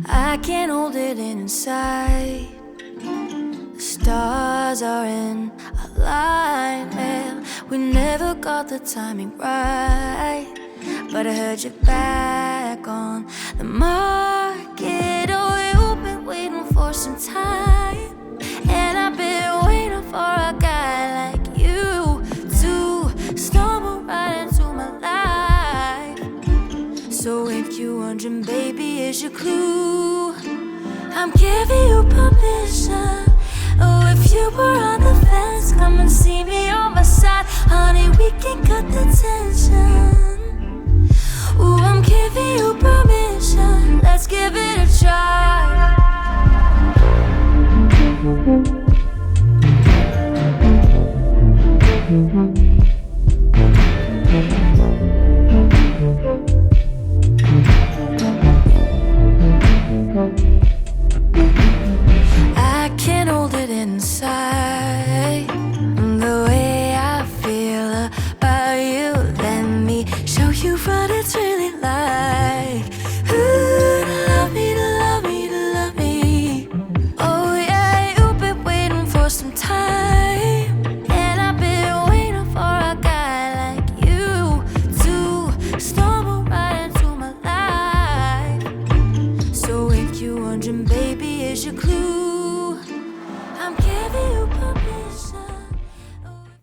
I can't hold it inside. The stars are in alignment. We never got the timing right, but I heard you back on the market. Oh, you've been waiting for some time, and I've been waiting for a guy like you to stumble right into my life. So if you're wondering, baby, is your clue, I'm giving you permission. Oh, if you were on the fence, come and see me on my side. Honey, we can cut the tension. Ooh, I'm giving you permission. Let's give it a try. I can't hold it inside. The way I feel about you, let me show you what it's really like.